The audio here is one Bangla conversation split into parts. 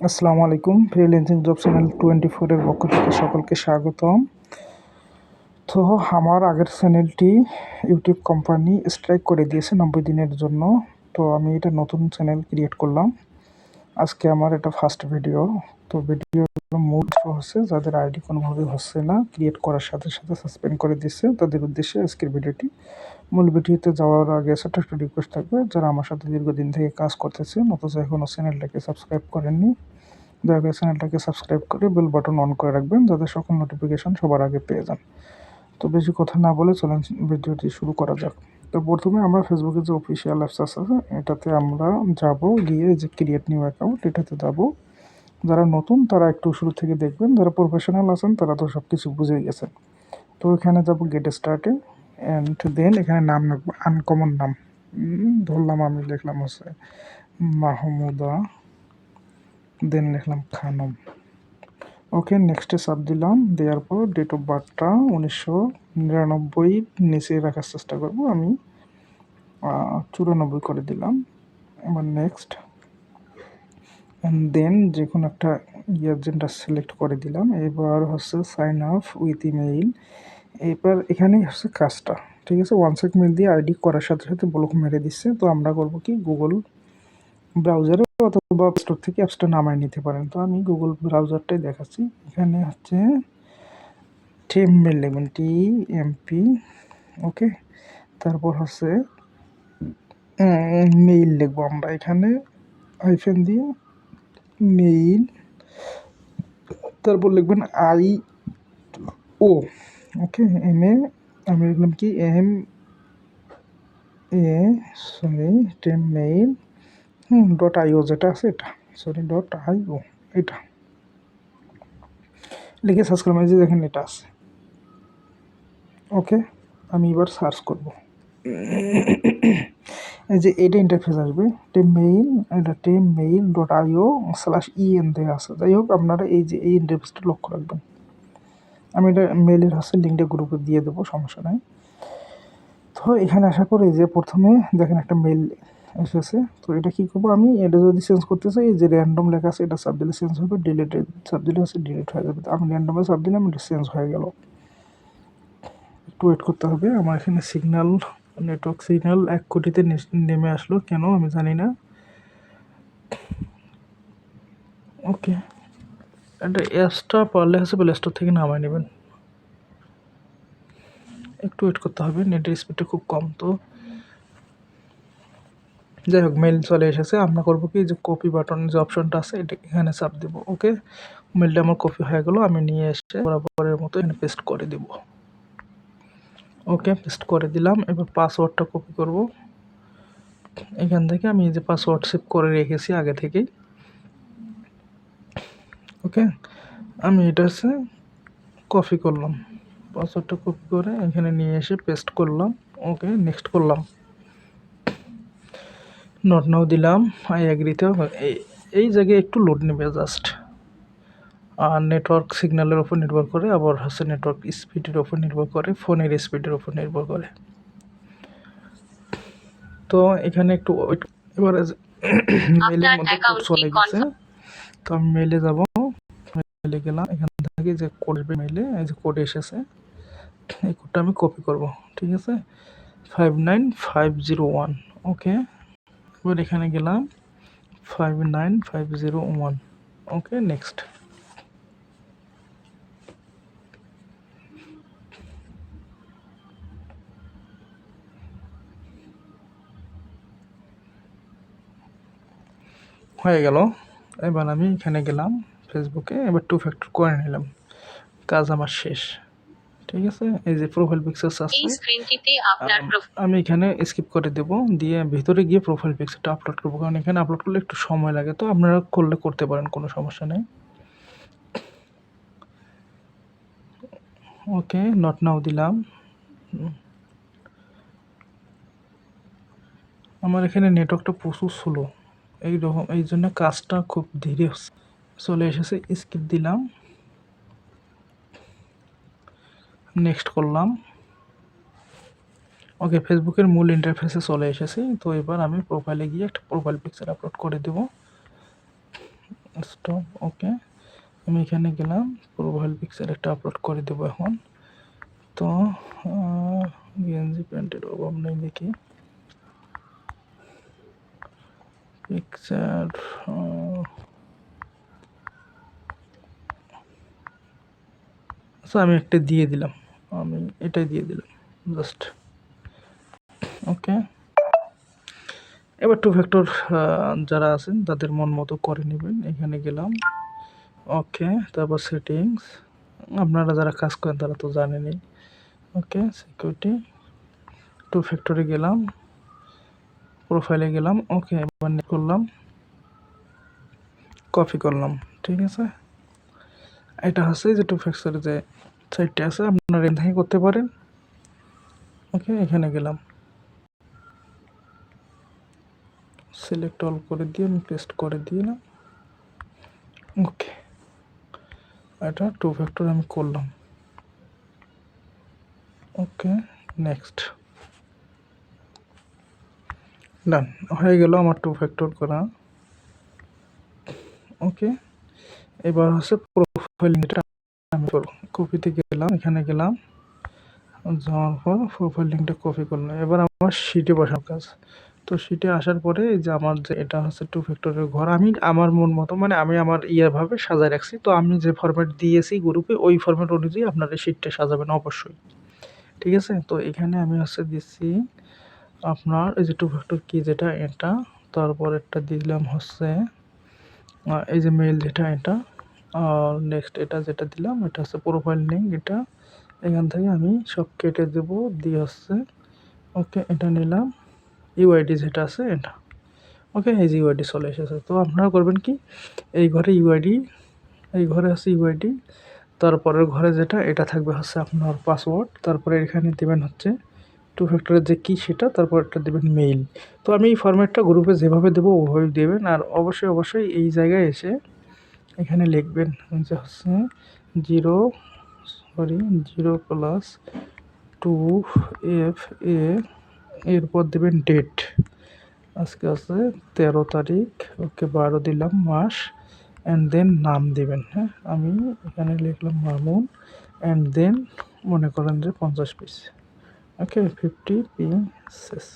আসসালামু আলাইকুম। ফ্রিল্যান্সিং জব চ্যানেল 24 এর পক্ষ থেকে সকলকে স্বাগতম। তো আমার আগের চ্যানেলটি ইউটিউব কোম্পানি স্ট্রাইক করে দিয়েছে 90 দিনের জন্য। তো আমি এটা নতুন চ্যানেল ক্রিয়েট করলাম। আজকে আমার এটা ফার্স্ট ভিডিও। তো ভিডিওর মূল হচ্ছে যাদের আইডি কোনোভাবে হচ্ছে না, ক্রিয়েট করার সাথে সাথে সাসপেন্ড করে দিচ্ছে, তাদের উদ্দেশ্যে আজকের ভিডিওটি। মূল ভিডিওতে যাওয়ার আগে ছোট্ট একটা রিকোয়েস্ট থাকবে, যারা আমার সাথে দীর্ঘদিন থেকে কাজ করতেছেন অথচ এখনও চ্যানেলটাকে সাবস্ক্রাইব করেননি, দয়া করে চ্যানেলটাকে সাবস্ক্রাইব করে বেল বাটন অন করে রাখবেন, যাতে সকল নোটিফিকেশন সবার আগে পেয়ে যান। তো বেশি কথা না বলে চলেন ভিডিওটি শুরু করা যাক। তো প্রথমে আমরা ফেসবুকের যে অফিসিয়াল অ্যাপস আছে এটাতে আমরা যাব, গিয়ে যে ক্রিয়েট নিউ অ্যাকাউন্ট এটাতে যাব। যারা নতুন তারা একটু শুরু থেকে দেখবেন, যারা প্রফেশনাল আছেন তারা তো সব কিছু বুঝে গেছেন। তো এখানে যাব গেট স্টার্টে, অ্যান্ড দেন এখানে নাম রাখবো আনকমন নাম। ধরলাম আমি লিখলাম হচ্ছে মাহমুদা, দেন লিখলাম খানম। ওকে, নেক্সটে চাপ দিলাম। দেওয়ার পর ডেট অফ বার্থটা 1999 নিচে রাখার চেষ্টা করব, আমি 94 করে দিলাম। এবার নেক্সট, অ্যান্ড দেন যে কোনো একটা এজেন্টটা সিলেক্ট করে দিলাম। এবার হচ্ছে সাইন আপ উইথ ইমেইল। এবার এখানেই হচ্ছে কাজটা, ঠিক আছে। ওয়ান সেক মেল দিয়ে আইডি করার সাথে সাথে ব্লক মেরে দিচ্ছে। তো আমরা করব কি, গুগল ব্রাউজারে অথবা স্টোর থেকে অ্যাপসটা নামায় নিতে পারেন। তো আমি গুগল ব্রাউজারটাই দেখাচ্ছি। এখানে হচ্ছে টেমমেল লিখবেন, TMP। ওকে, তারপর হচ্ছে মেইল লিখবো আমরা এখানে হাইফেন দিয়ে মেইল, তারপর লিখবেন IO। ওকে, আমি লিখলাম কি সরি টেমমেইল .io যেটা আছে এটা, সরি .io এটা লিখে সার্চ করলাম, এই যে দেখেন এটা আছে। ওকে, আমি এবার সার্চ করব। এই যে এটা ইন্টারফেস আসবে, টেমমেইল, এটা টেমমেইল.io/en দেওয়া আছে। যাই হোক, আপনারা এই যে এই ইন্টারফেসটা লক্ষ্য রাখবেন। আমি এটা মেইলের হচ্ছে লিঙ্কটা গ্রুপে দিয়ে দেবো, সমস্যা নাই। তো এখানে আশা করি যে প্রথমে দেখেন একটা মেইল এসেছে। তো এটা কী করবো, আমি এটা যদি চেঞ্জ করতে চাই, এই যে র্যান্ডম লেখা আছে এটা সাব দিলে চেঞ্জ হবে, ডিলিটে সাব দিলে হচ্ছে ডিলিট হয়ে যাবে। আমি র্যান্ডমে সাব দিলাম, এটা চেঞ্জ হয়ে গেল। একটু ওয়েট করতে হবে। আমার এখানে সিগন্যাল, নেটওয়ার্ক সিগন্যাল 1 কোটিতে নেমে আসলো, কেন আমি জানি না। ওকে, এটা অ্যাপসটা পারলে হচ্ছে প্লে স্টোর থেকে নামায় নেবেন। একটু ওয়েট করতে হবে, নেটের স্পিডটা খুব কম। তো যাই হোক, মেল চলে এসেছে। আমরা করবো কি, যে কপি বাটন যে অপশনটা আছে এটা এখানে চাপ দেবো। ওকে, মেলটা আমার কপি হয়ে গেল। আমি নিয়ে এসে বরাবরের মতো এখানে পেস্ট করে দেব। ওকে, পেস্ট করে দিলাম। এবার পাসওয়ার্ডটা কপি করব এখান থেকে। আমি এই যে পাসওয়ার্ড সেভ করে রেখেছি আগে থেকেই। ওকে, আমি এটা হচ্ছে কপি করলাম, পাসওয়ার্ডটা কপি করে এখানে নিয়ে এসে পেস্ট করলাম। ওকে, নেক্সট করলাম, নট নাও দিলাম, আই এগ্রিতে। এই জায়গায় একটু লোড নেবে জাস্ট, আর নেটওয়ার্ক সিগন্যালের ওপর নির্ভর করে, আবার হচ্ছে নেটওয়ার্ক স্পিডের ওপর নির্ভর করে, ফোনের স্পিডের ওপর নির্ভর করে। তো এখানে একটু এবারে মেইলের মধ্যে কোড চলে গেছে। তো আমি মেইলে যাব, মেইলে গেলাম, এখান থেকে যে কোড আসবে মেইলে, এই যে কোড এসেছে, এই কোডটা আমি কপি করব, ঠিক আছে, 59501। ওকে, এবার এখানে গেলাম 59501। ওকে, নেক্সট। হয়ে গেল। এবার আমি এখানে গেলাম ফেসবুকে, এবার 2 ফ্যাক্টর করে নিলাম, কাজ আমার শেষ, ঠিক আছে। এই যে প্রোফাইল পিকচার আছে, আমি এখানে স্কিপ করে দেব, দিয়ে ভিতরে গিয়ে প্রোফাইল পিকচারটা আপলোড করবো, কারণ এখানে আপলোড করলে একটু সময় লাগে। তো আপনারা করতে পারেন, কোনো সমস্যা নেই। ওকে, নট নাও দিলাম। আমার এখানে নেটওয়ার্কটা প্রচুর স্লো, এইরকম, এই জন্য কাজটা খুব ধীরে চলে এসেছে। স্কিপ দিলাম, নেক্সট করলাম। ওকে, ফেসবুকের মূল ইন্টারফেসে চলে এসেছি। তো এবার আমি প্রোফাইলে গিয়ে একটা প্রোফাইল পিকচার আপলোড করে দেব। স্টপ। ওকে, আমি এখানে গেলাম, প্রোফাইল পিকচার একটা আপলোড করে দেবো এখন। তো গেঞ্জি প্যান্টের অভাব নেই, দেখি পিকচার। আচ্ছা, আমি একটা দিয়ে দিলাম, আমি এটাই দিয়ে দিলাম জাস্ট। ওকে, এবার টু ফ্যাক্টর যারা আছেন তাদের মন মতো করে নেবেন। এখানে গেলাম, ওকে, তারপর সেটিংস। আপনারা যারা কাজ করেন তারা তো জানেনই। ওকে, সিকিউরিটি, টু ফ্যাক্টরে গেলাম, প্রোফাইলে গেলাম। ওকে, এবার করলাম, কপি করলাম। ঠিক আছে, এটা হচ্ছে যে টু ফ্যাক্টরের যে সাইটটা আছে, আপনারা এখান থেকে করতে পারেন। ওকে, এখানে গেলাম, সিলেক্ট অল করে দিয়ে আমি পেস্ট করে দিলাম। ওকে, এটা টু ফ্যাক্টর আমি করলাম। ওকে, নেক্সট, ডান হয়ে গেল আমার টু ফ্যাক্টর করা। ওকে, এবার হচ্ছে প্রোফাইল লিঙ্কটা আমি করব। কপিতে গেলাম, এখানে গেলাম, যাওয়ার পর প্রোফাইল লিঙ্কটা কপি করলাম। এবার আমার শিটে বসার কাজ। তো শিটে আসার পরে এই যে আমার যে এটা হচ্ছে টু ফ্যাক্টরের ঘর, আমি আমার মন মতো মানে আমি আমার ভাবে সাজায় রাখছি। তো আমি যে ফরম্যাট দিয়েছি গ্রুপে ওই ফরম্যাট অনুযায়ী আপনারা শিটটা সাজাবেন অবশ্যই। ঠিক আছে, তো এখানে আমি হচ্ছে দিচ্ছি আপনার এই যে টু ফ্যাক্টর কি যেটা এটা, তারপর একটা দিলাম হচ্ছে এই যে মেইল যেটা এটা, আর নেক্সট এটা যেটা দিলাম এটা হচ্ছে প্রোফাইল লিঙ্ক। এটা এখান থেকে আমি সব কেটে দেব, দিয়ে হচ্ছে ওকে এটা নিলাম, ইউআইডি যেটা আছে এটা। ওকে, এই যে ইউআইডি চলে এসেছে। তো আপনারা করবেন কি, এই ঘরে ইউআইডি, এই ঘরে হচ্ছে ইউআইডি, তারপরের ঘরে যেটা এটা থাকবে হচ্ছে আপনার পাসওয়ার্ড, তারপরে এখানে দেবেন হচ্ছে টু ফ্যাক্টরের যে কী সেটা, তারপর একটা দেবেন মেইল। তো আমি এই ফরম্যাটটা গ্রুপে যেভাবে দেবো ওভাবে দেবেন। আর অবশ্যই অবশ্যই এই জায়গায় এসে এখানে লিখবেন যে হচ্ছে 0+2FA, এরপর দেবেন ডেট, আজকে আছে 13 তারিখ। ওকে, 12 দিলাম মাস, অ্যান্ড দেন নাম দিবেন। হ্যাঁ, আমি এখানে লিখলাম মামুন, অ্যান্ড দেন মনে করেন যে 50 পিস। ওকে, 50 পিসেস।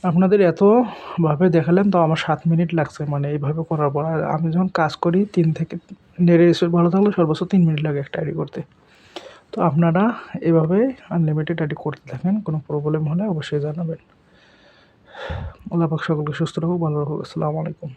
আপনাদের এতভাবে দেখালেন তো আমার 7 মিনিট লাগছে, মানে এইভাবে করার পর। আর আমি যখন কাজ করি 3 থেকে নেটের স্পিড ভালো থাকলে সর্বোচ্চ 3 মিনিট লাগে একটা আইডি করতে। তো আপনারা এভাবে আনলিমিটেড আইডি করতে থাকেন, কোনো প্রবলেম হলে অবশ্যই জানাবেন। আল্লাহ পাক সকলকে সুস্থ রাখুক, ভালো রাখুক। আসসালামু আলাইকুম।